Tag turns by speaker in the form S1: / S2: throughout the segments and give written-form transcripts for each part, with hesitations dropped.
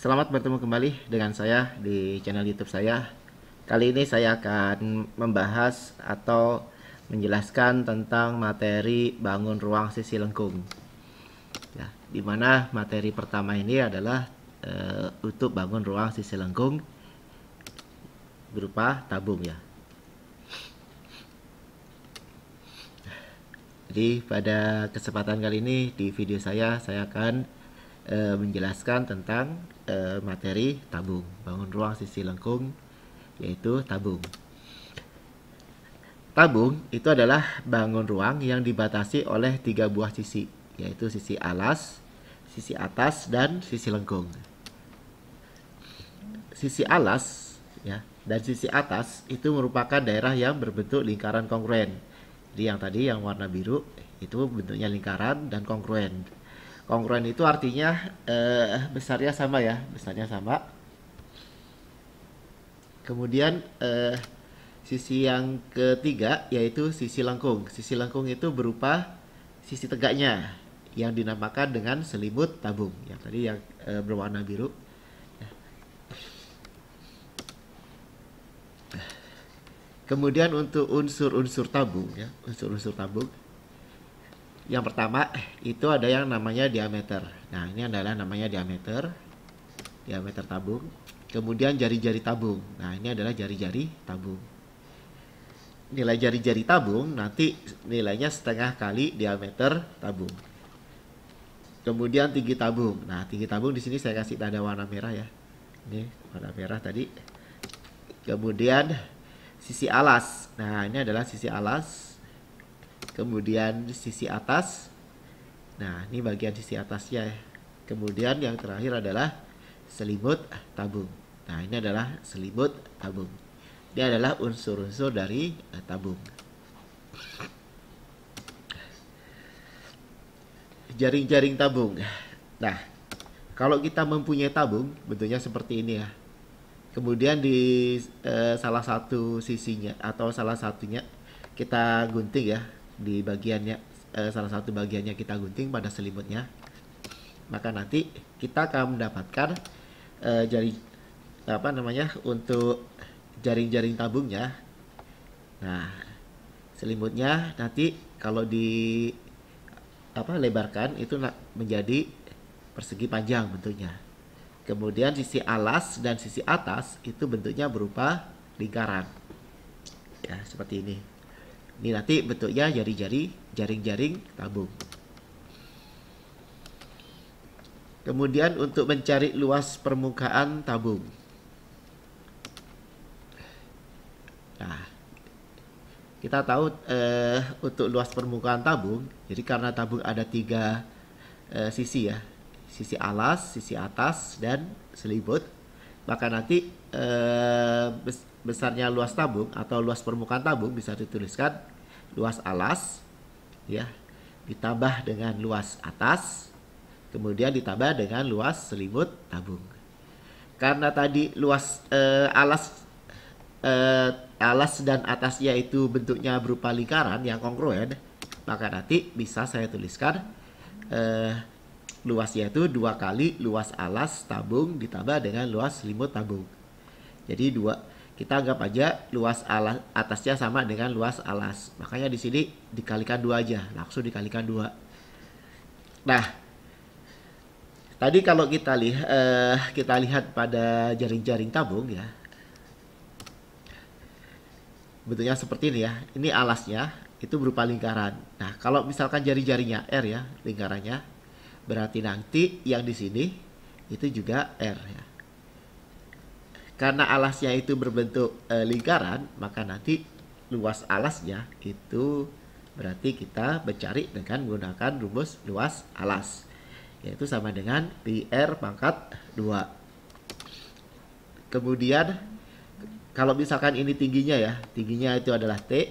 S1: Selamat bertemu kembali dengan saya di channel YouTube saya. Kali ini saya akan membahas atau menjelaskan tentang materi bangun ruang sisi lengkung. Ya, di mana materi pertama ini adalah untuk bangun ruang sisi lengkung berupa tabung ya. Jadi pada kesempatan kali ini di video saya akan menjelaskan tentang materi tabung bangun ruang sisi lengkung, yaitu tabung. Tabung itu adalah bangun ruang yang dibatasi oleh 3 buah sisi, yaitu sisi alas, sisi atas, dan sisi lengkung. Sisi alas ya dan sisi atas itu merupakan daerah yang berbentuk lingkaran kongruen. Jadi yang tadi yang warna biru itu bentuknya lingkaran dan kongruen. Kongruen itu artinya besarnya sama ya, besarnya sama. Kemudian sisi yang ketiga yaitu sisi lengkung. Sisi lengkung itu berupa sisi tegaknya yang dinamakan dengan selimut tabung. Yang tadi yang berwarna biru. Kemudian untuk unsur-unsur tabung ya, unsur-unsur tabung. Yang pertama itu ada yang namanya diameter. Nah, ini adalah namanya diameter tabung. Kemudian jari-jari tabung. Nah, ini adalah jari-jari tabung. Nilai jari-jari tabung nanti nilainya setengah kali diameter tabung. Kemudian tinggi tabung. Nah, tinggi tabung di sini saya kasih tanda warna merah ya. Ini warna merah tadi. Kemudian sisi alas. Nah, ini adalah sisi alas. Kemudian sisi atas. Nah, ini bagian sisi atasnya ya. Kemudian yang terakhir adalah selimut tabung. Nah, ini adalah selimut tabung. Ini adalah unsur-unsur dari tabung. Jaring-jaring tabung. Nah, kalau kita mempunyai tabung, bentuknya seperti ini ya. Kemudian di salah satu sisinya atau salah satunya kita gunting ya, di bagiannya salah satu bagiannya kita gunting pada selimutnya. Maka nanti kita akan mendapatkan untuk jaring-jaring tabungnya. Nah, selimutnya nanti kalau lebarkan itu menjadi persegi panjang bentuknya. Kemudian sisi alas dan sisi atas itu bentuknya berupa lingkaran. Ya, seperti ini. Ini nanti bentuknya jari-jari, jaring-jaring tabung. Kemudian untuk mencari luas permukaan tabung. Nah, kita tahu untuk luas permukaan tabung, jadi karena tabung ada 3 sisi ya. Sisi alas, sisi atas, dan selimut. Maka nanti besarnya luas tabung atau luas permukaan tabung bisa dituliskan luas alas ya ditambah dengan luas atas, kemudian ditambah dengan luas selimut tabung. Karena tadi luas alas dan atasnya itu bentuknya berupa lingkaran yang kongruen, maka nanti bisa saya tuliskan luasnya itu 2 kali luas alas tabung ditambah dengan luas selimut tabung. Jadi kita anggap aja luas alas atasnya sama dengan luas alas. Makanya di sini dikalikan 2 aja, langsung dikalikan 2. Nah, tadi kalau kita lihat pada jaring-jaring tabung ya. Bentuknya seperti ini ya. Ini alasnya itu berupa lingkaran. Nah, kalau misalkan jari-jarinya R ya, lingkarannya, berarti nanti yang di sini itu juga R ya. Karena alasnya itu berbentuk lingkaran, maka nanti luas alasnya itu berarti kita mencari dengan menggunakan rumus luas alas, yaitu sama dengan pi R pangkat 2. Kemudian kalau misalkan ini tingginya ya, tingginya itu adalah T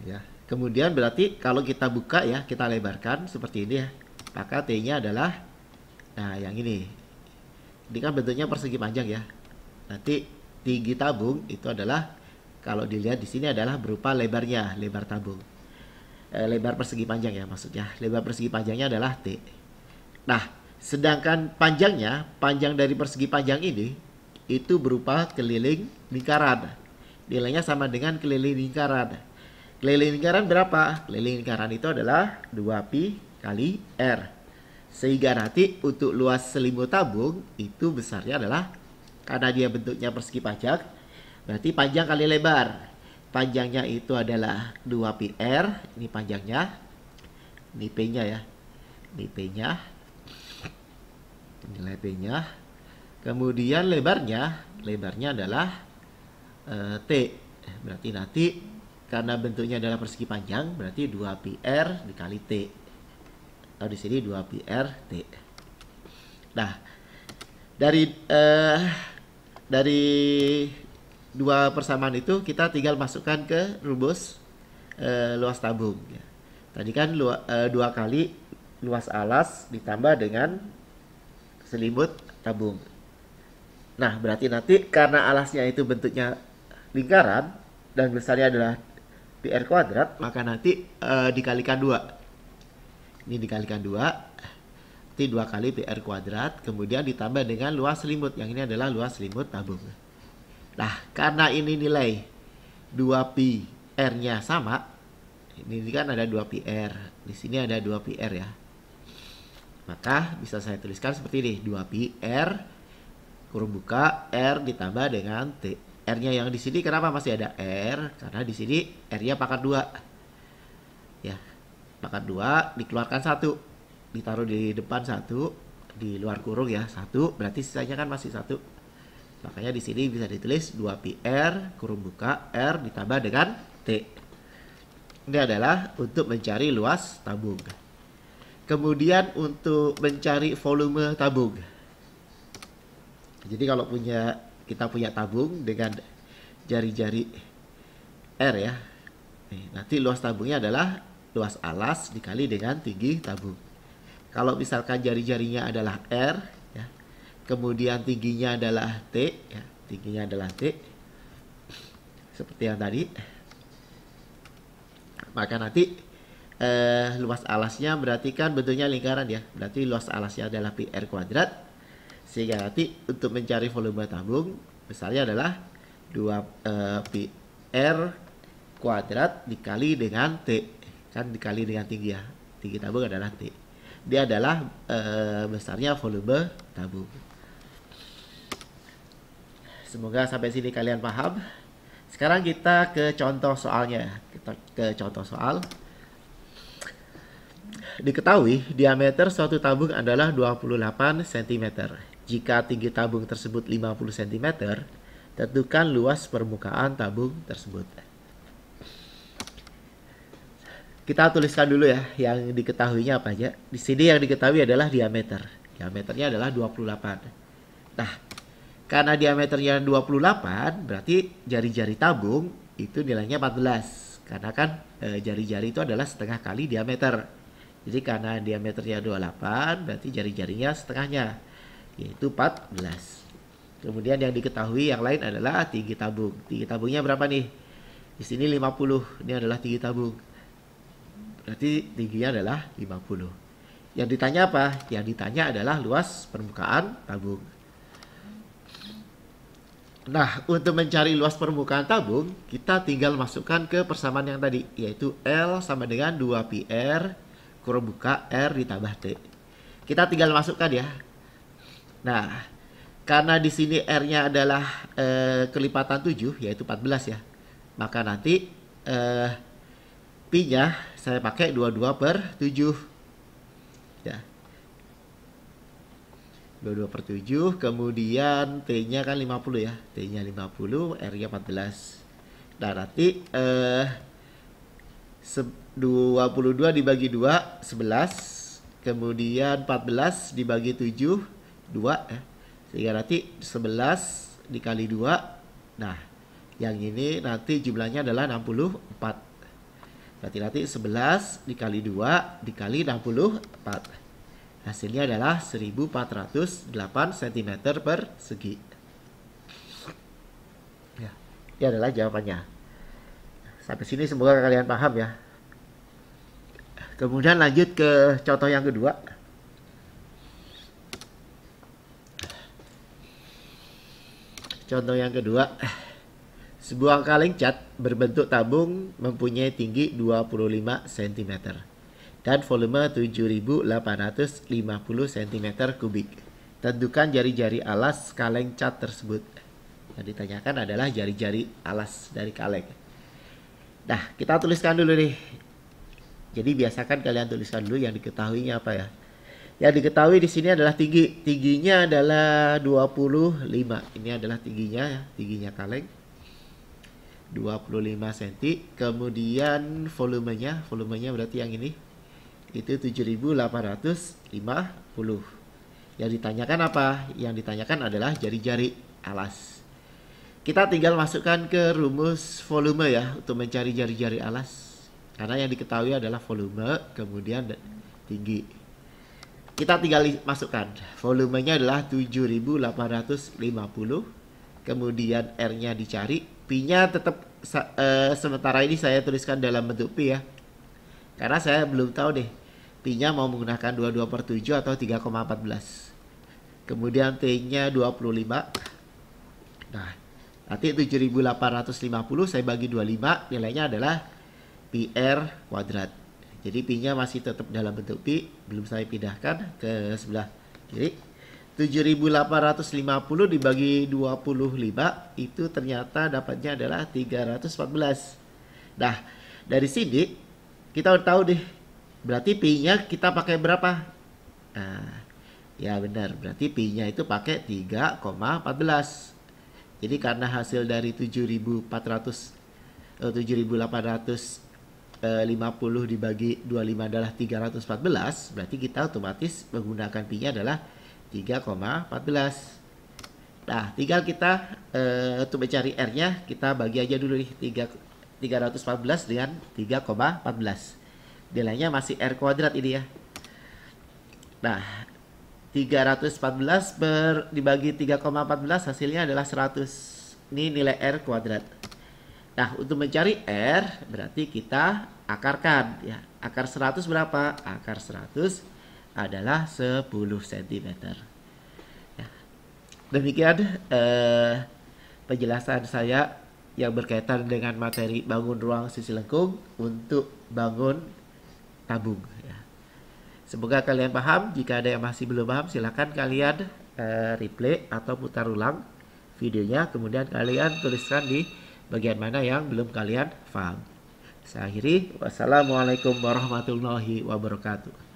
S1: ya. Kemudian berarti kalau kita buka ya, kita lebarkan seperti ini ya, maka T-nya adalah yang ini. Ini kan bentuknya persegi panjang ya. Nanti tinggi tabung itu adalah kalau dilihat di sini adalah berupa lebarnya, lebar tabung. Lebar persegi panjang ya maksudnya. Lebar persegi panjangnya adalah T. Nah, Sedangkan panjang dari persegi panjang ini itu berupa keliling lingkaran. Nilainya sama dengan keliling lingkaran. Keliling lingkaran berapa? Keliling lingkaran itu adalah 2pi kali R. Sehingga nanti untuk luas selimut tabung itu besarnya adalah, karena dia bentuknya persegi panjang, berarti panjang kali lebar. Panjangnya itu adalah 2pi R. Ini panjangnya. Ini P-nya ya. Ini P-nya. Nilai P-nya. Kemudian lebarnya adalah T. Berarti nanti karena bentuknya adalah persegi panjang, berarti 2pi R dikali T. Atau di sini 2pi R T. Nah, dari dua persamaan itu kita tinggal masukkan ke rumus luas tabung. Tadi kan 2 kali luas alas ditambah dengan selimut tabung. Nah, berarti nanti karena alasnya itu bentuknya lingkaran dan besarnya adalah PR kuadrat, maka nanti dikalikan 2. Ini dikalikan 2. Nanti 2 kali PR kuadrat, kemudian ditambah dengan luas selimut. Yang ini adalah luas selimut tabung. Nah, karena ini nilai 2pi R-nya sama, ini kan ada 2pi R. Di sini ada 2pi R ya. Maka bisa saya tuliskan seperti ini, 2pi R kurung buka R ditambah dengan T. R-nya yang di sini kenapa masih ada R? Karena di sini R-nya pangkat 2. Ya. Pangkat 2 dikeluarkan 1. Ditaruh di depan 1, di luar kurung ya, 1, berarti sisanya kan masih 1. Makanya di sini bisa ditulis 2pi R kurung buka R ditambah dengan T. Ini adalah untuk mencari luas tabung. Kemudian untuk mencari volume tabung. Jadi kalau kita punya tabung dengan jari-jari R ya. Nanti luas tabungnya adalah luas alas dikali dengan tinggi tabung. Kalau misalkan jari-jarinya adalah R ya, kemudian tingginya adalah T ya, tingginya adalah T seperti yang tadi, maka nanti luas alasnya berarti kan bentuknya lingkaran ya, berarti luas alasnya adalah pi R kuadrat, sehingga nanti untuk mencari volume tabung besarnya adalah 2 pi R kuadrat dikali dengan T, kan dikali dengan tinggi ya, tinggi tabung adalah T. Dia adalah besarnya volume tabung. Semoga sampai sini kalian paham. Sekarang kita ke contoh soalnya. Kita ke contoh soal. Diketahui diameter suatu tabung adalah 28 cm. Jika tinggi tabung tersebut 50 cm, tentukan luas permukaan tabung tersebut. Kita tuliskan dulu ya yang diketahuinya apa aja. Di sini yang diketahui adalah diameter. Diameternya adalah 28. Nah, karena diameternya 28, berarti jari-jari tabung itu nilainya 14. Karena kan jari-jari itu adalah setengah kali diameter. Jadi karena diameternya 28, berarti jari-jarinya setengahnya, yaitu 14. Kemudian yang diketahui yang lain adalah tinggi tabung. Tinggi tabungnya berapa nih? Di sini 50. Ini adalah tinggi tabung. Berarti tingginya adalah 50. Yang ditanya apa? Yang ditanya adalah luas permukaan tabung. Nah, untuk mencari luas permukaan tabung, kita tinggal masukkan ke persamaan yang tadi, yaitu L sama dengan 2pi R kurung buka R ditambah T. Kita tinggal masukkan ya. Nah, karena di sini R-nya adalah kelipatan 7, yaitu 14 ya. Maka nanti Pi-nya saya pakai 22/7 ya, 22/7. Kemudian T-nya kan 50 ya, T-nya 50, R-nya 14. Nah nanti 22 dibagi 2 11, kemudian 14 dibagi 7 2 ya. Sehingga nanti 11 dikali 2. Nah yang ini nanti jumlahnya adalah 64. Berarti nanti 11 dikali 2 dikali 64. Hasilnya adalah 1408 cm persegi. Ya, ini adalah jawabannya. Sampai sini semoga kalian paham ya. Kemudian lanjut ke contoh yang kedua. Contoh yang kedua, sebuah kaleng cat berbentuk tabung mempunyai tinggi 25 cm dan volume 7.850 cm kubik. Tentukan jari-jari alas kaleng cat tersebut. Yang ditanyakan adalah jari-jari alas dari kaleng. Nah, kita tuliskan dulu nih. Jadi biasakan kalian tuliskan dulu yang diketahuinya apa ya. Yang diketahui di sini adalah tinggi. Tingginya adalah 25. Ini adalah tingginya ya, tingginya kaleng. 25 cm. Kemudian volumenya berarti yang ini. Itu 7.850. Yang ditanyakan apa? Yang ditanyakan adalah jari-jari alas. Kita tinggal masukkan ke rumus volume ya untuk mencari jari-jari alas. Karena yang diketahui adalah volume, kemudian tinggi. Kita tinggal masukkan. Volumenya adalah 7.850. Kemudian R-nya dicari. Pi-nya tetap sementara ini saya tuliskan dalam bentuk pi ya. Karena saya belum tahu deh. Pi-nya mau menggunakan 22/7 atau 3,14. Kemudian T-nya 25. Nah, nanti 7.850 saya bagi 25, nilainya adalah pi R kuadrat. Jadi pi-nya masih tetap dalam bentuk pi, belum saya pindahkan ke sebelah kiri. 7.850 dibagi 25 itu ternyata dapatnya adalah 314. Nah, dari sini kita udah tahu deh. Berarti pi-nya kita pakai berapa? Nah, ya benar, berarti pi-nya itu pakai 3,14. Jadi karena hasil dari 7.850 dibagi 25 adalah 314, berarti kita otomatis menggunakan pi-nya adalah 3,14. Nah, tinggal kita untuk mencari R-nya, kita bagi aja dulu nih 314 dengan 3,14. Nilainya masih R kuadrat ini ya. Nah, 314 dibagi 3,14 hasilnya adalah 100. Ini nilai R kuadrat. Nah, untuk mencari R berarti kita akarkan ya. Akar 100 berapa? Akar 100 adalah 10 cm. Ya. Demikian penjelasan saya yang berkaitan dengan materi bangun ruang sisi lengkung untuk bangun tabung ya. Semoga kalian paham. Jika ada yang masih belum paham, silakan kalian replay atau putar ulang videonya. Kemudian kalian tuliskan di bagian mana yang belum kalian paham. Saya akhiri. Wassalamualaikum warahmatullahi wabarakatuh.